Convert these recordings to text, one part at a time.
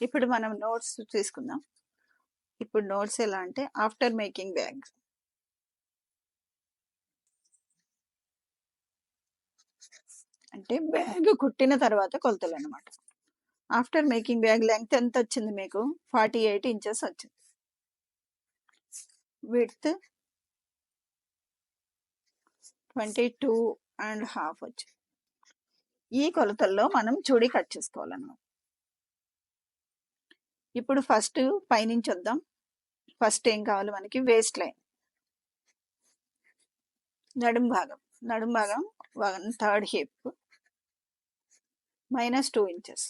ఇప్పుడు మనం నోట్స్ తీసుకుందాం. ఇప్పుడు నోట్స్ ఎలా అంటే ఆఫ్టర్ మేకింగ్ బ్యాగ్. అంటే బ్యాగ్ కుట్టిన తర్వాత కొలతలు అనమాట. ఆఫ్టర్ మేకింగ్ బ్యాగ్ లెంగ్త్ ఎంత వచ్చింది మీకు? 48 ఇంచెస్ వచ్చింది. విడ్త్ 22.5 వచ్చింది. ఈ కొలతల్లో మనం చూడి కట్ చేసుకోవాలన్నమాట. ఇప్పుడు ఫస్ట్ పైనుంచి వద్దాం. ఫస్ట్ ఏం కావాలి మనకి? వేస్ట్ లైన్, నడుం భాగం 1/3 హిప్ -2 ఇంచెస్.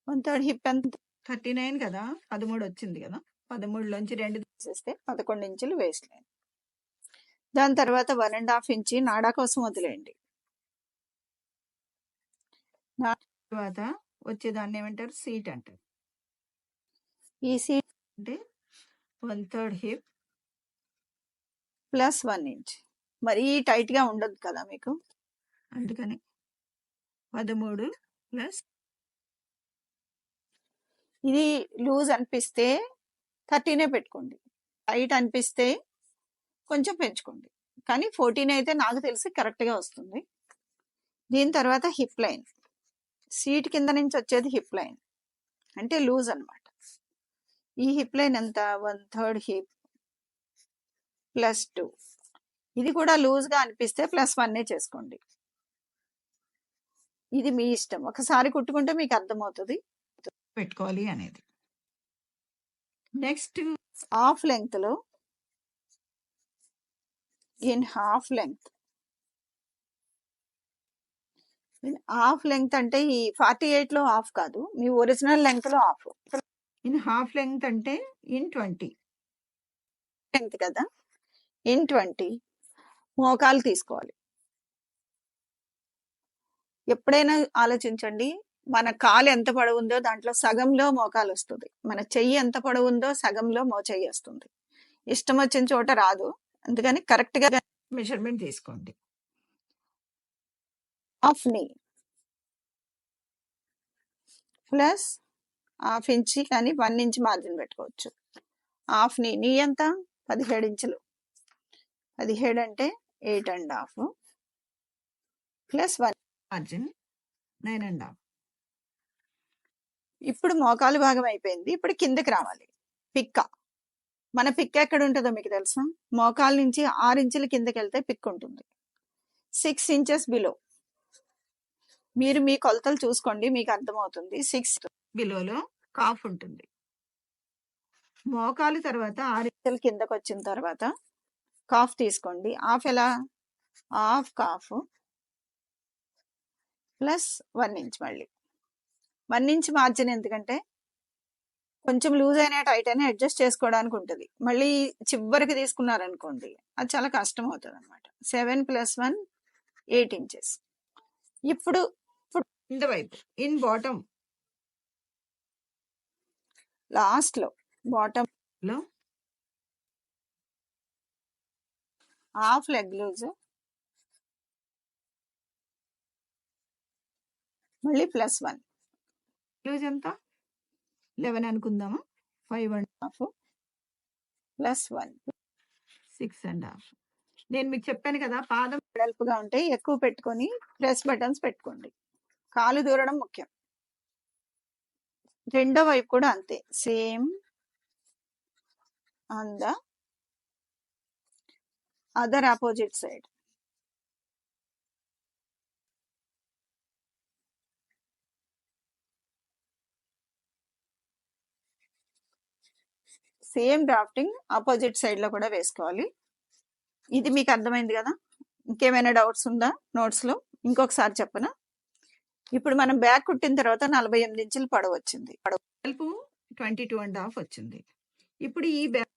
1/3 హిప్ ఎంత? 39 కదా, 13 వచ్చింది కదా. 13లోంచి 2 తీసేస్తే 11 ఇంచులు వేస్ట్ లైన్. దాని తర్వాత 1.5 ఇంచి నాడా కోసం వదిలేయండి. తర్వాత వచ్చేదాన్ని ఏమంటారు? సీట్ అంటారు. ఈ సీట్ అంటే 1/3 హిప్ ప్లస్ 1 ఇంచ్. మరీ టైట్ గా ఉండదు కదా మీకు, అందుకని 13 ప్లస్. ఇది లూజ్ అనిపిస్తే 13 పెట్టుకోండి, టైట్ అనిపిస్తే కొంచెం పెంచుకోండి. కానీ 14 అయితే నాకు తెలిసి కరెక్ట్ గా వస్తుంది. దీని తర్వాత హిప్ లైన్, సీట్ కింద నుంచి వచ్చేది హిప్ లైన్ అంటే లూజ్ అన్నమాట. ఈ హిప్ లైన్ ఎంత? 1/3 హిప్ ప్లస్ 2. ఇది కూడా లూజ్ గా అనిపిస్తే +1 చేసుకోండి. ఇది మీ ఇష్టం, ఒకసారి కుట్టుకుంటే మీకు అర్థమవుతుంది పెట్టుకోవాలి అనేది. నెక్స్ట్ హాఫ్ లెంగ్త్ లో హాఫ్ లెంగ్త్ అంటే ఈ 48 లో హాఫ్ కాదు, మీ ఒరిజినల్ లెంగ్త్ లో హాఫ్. హాఫ్ లెంగ్త్ అంటే 20 లెంగ్త్ కదా, 20 మోకాలు తీసుకోవాలి. ఎప్పుడైనా ఆలోచించండి, మన కాలు ఎంత పొడవు ఉందో దాంట్లో సగంలో మోకాలు వస్తుంది, మన చెయ్యి ఎంత పొడవు ఉందో సగంలో చెయ్యి వస్తుంది. ఇష్టం వచ్చిన చోట రాదు, అందుకని కరెక్ట్ గా మెజర్మెంట్ తీసుకోండి. హాఫ్ నీ ప్లస్ హాఫ్ ఇంచి, కానీ 1 ఇంచ్ మార్జిన్ పెట్టుకోవచ్చు. హాఫ్ నీ ఎంత? 17 ఇంచులు. 17 అంటే 8.5 ప్లస్ 1 మార్జిన్ 9.5. ఇప్పుడు మోకాలు భాగం అయిపోయింది. ఇప్పుడు కిందకి రావాలి. పిక్క, మన పిక్ ఎక్కడ ఉంటుందో మీకు తెలుసా? మోకాలు నుంచి 6 ఇంచుల కిందకి వెళ్తే పిక్ ఉంటుంది. 6 ఇంచెస్ బిలో. మీరు మీ కొలతలు చూసుకోండి, మీకు అర్థమవుతుంది. 6 బిలోలో కాఫ్ ఉంటుంది. మోకాలు తర్వాత 6 ఇంచుల కిందకి వచ్చిన తర్వాత కాఫ్ తీసుకోండి. హాఫ్ ఎలా? హాఫ్ కాఫ్ ప్లస్ 1 ఇంచ్. మళ్ళీ 1 ఇంచ్ మార్జిన్, ఎందుకంటే కొంచెం లూజ్ అయినా టైట్ అయినా అడ్జస్ట్ చేసుకోవడానికి ఉంటుంది. మళ్ళీ చివరికి తీసుకున్నారనుకోండి అది చాలా కష్టం అవుతుంది అనమాట. 7 + 1 8 ఇంచెస్. ఇప్పుడు కింద వైపు ఇన్ బాటమ్, లాస్ట్ లో బాటమ్ లో హాఫ్ లెగ్ లూజ్, మళ్ళీ +1. లూజ్ ఎంత? 11 అనుకుందామా? 5.5 ప్లస్ 1 6.5. నేను మీకు చెప్పాను కదా, పాదం వెడల్పుగా ఉంటే ఎక్కువ పెట్టుకొని ప్రెస్ బటన్స్ పెట్టుకోండి. కాలు దూరడం ముఖ్యం. రెండో వైపు కూడా అంతే, same on the other opposite side. Same drafting opposite side లో కూడా వేసుకోవాలి. ఇది మీకు అర్థమైంది కదా? ఇంకేమైనా డౌట్స్ ఉందా నోట్స్ లో? ఇంకొకసారి చెప్పనా? ఇప్పుడు మనం బ్యాక్ కుట్టిన తర్వాత 48 ఇంచులు పొడవు వచ్చింది, వెడల్పు 22.5 వచ్చింది. ఇప్పుడు ఈ బ్యాక్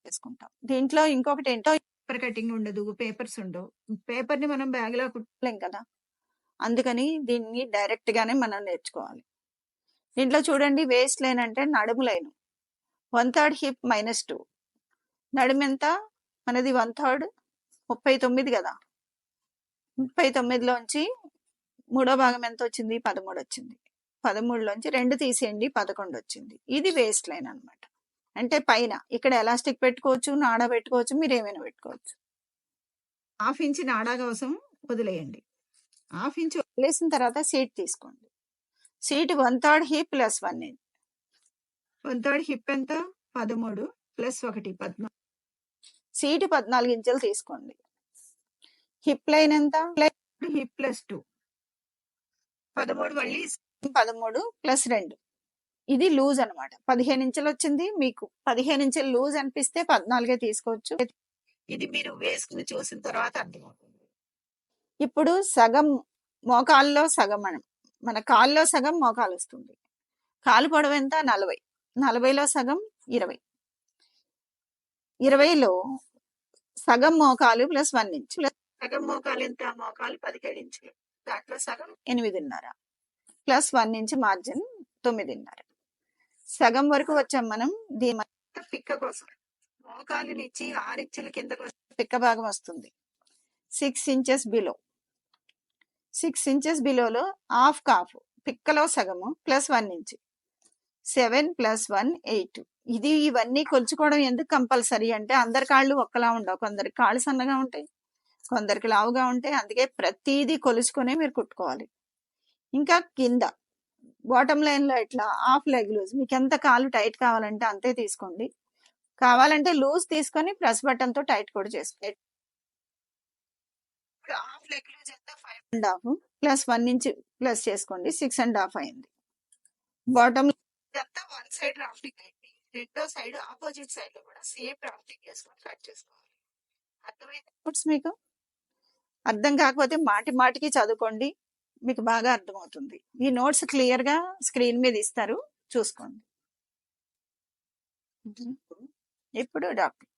వేసుకుంటాం. దీంట్లో ఇంకొకటి ఏంటో, పేపర్ కటింగ్ ఉండదు, పేపర్స్ ఉండవు. పేపర్ ని మనం బ్యాగ్ లో కుట్టలేం కదా, అందుకని దీన్ని డైరెక్ట్ గానే మనం నేర్చుకోవాలి. దీంట్లో చూడండి, వేస్ట్ లైన్ అంటే నడుము లైన్. 1/3 హిప్ -2. నడుము ఎంత మనది? 1/3 39 కదా. 39లోంచి మూడో భాగం ఎంత వచ్చింది? 13 వచ్చింది. 13లోంచి 2 తీసేయండి 11 వచ్చింది. ఇది వేస్ట్ లైన్ అన్నమాట. అంటే పైన ఇక్కడ ఎలాస్టిక్ పెట్టుకోవచ్చు, నాడా పెట్టుకోవచ్చు, మీరు ఏమైనా పెట్టుకోవచ్చు. 1/2 ఇంచ్ నాడా కోసం వదిలేయండి. 1/2 ఇంచ్ వదిలేసిన తర్వాత సీట్ తీసుకోండి. Seat 1/3 hip plus 1 inch. 1/3 hip ఎంత? 13 ప్లస్ 1 14. సీట్ 14 ఇంచులు తీసుకోండి. హిప్ లైన్ ఎంత? హిప్ ప్లస్ 2 13 మళ్ళీ 13 ప్లస్ 2. ఇది లూజ్ అన్నమాట. 15 ఇంచులు వచ్చింది. మీకు 15 ఇంచులు లూజ్ అనిపిస్తే 14 తీసుకోవచ్చు. ఇది మీరు వేసుకుని చూసిన తర్వాత అర్థమవుతుంది. ఇప్పుడు సగం మోకాల్లో సగం మన కాల్లో సగం మోకాలు వస్తుంది. కాలు పొడవు ఎంత? 40. 40లో సగం 20. 20లో సగం మోకాలు ప్లస్ 1 ఇంచ్. సగం మోకాలు ఎంత? మోకాలు 17 ఇంచులు. దాంట్లో సగం 8.5 ప్లస్ 1 ఇంచ్ మార్జిన్ 9.5. సగం వరకు వచ్చాం మనం. దీని పిక్క కోసం మోకాలు నుంచి 6 ఇంచుల కిందకు పిక్క భాగం వస్తుంది. 6 ఇంచెస్ బిలో. 6 ఇంచెస్ బిలోలో హాఫ్ కాఫ్ పిక్కలో సగము ప్లస్ 1 ఇంచ్. 7 ప్లస్ 1 8. ఇవన్నీ కొలుచుకోవడం ఎందుకు కంపల్సరీ అంటే అందరి కాళ్ళు ఒక్కలా ఉండవు. కొందరికి కాళ్ళు సన్నగా ఉంటాయి, కొందరికి లావుగా ఉంటాయి. అందుకే ప్రతిదీ కొలుచుకునే మీరు కుట్టుకోవాలి. ఇంకా కింద బాటమ్ లైన్ లో ఇట్లా హాఫ్ లెగ్ లూజ్, మీకు ఎంత కాలు టైట్ కావాలంటే అంతే తీసుకోండి. కావాలంటే లూజ్ తీసుకొని ప్రెస్ బటన్ తో టైట్ కూడా చేసుకోండి. హాఫ్ లెగ్ లూజ్ ఎంత? 5.5 ప్లస్ 1 ఇంచ్ ప్లస్ చేసుకోండి. 6.5 అయింది. బాటమ్ అంతా వన్ సైడ్ రాఫ్టింగ్ అయింది. రెండో సైడ్ ఆపోజిట్ సైడ్ లో కూడా సేమ్ రాఫ్టింగ్ చేసుకొని కట్ చేసుకోవాలి. అర్థమైంది మీకు? అర్థం కాకపోతే మాటి మాటికి చదువుకోండి, మీకు బాగా అర్థమవుతుంది. ఈ నోట్స్ క్లియర్ గా స్క్రీన్ మీద ఇస్తారు, చూసుకోండి. ఇప్పుడు డాక్టర్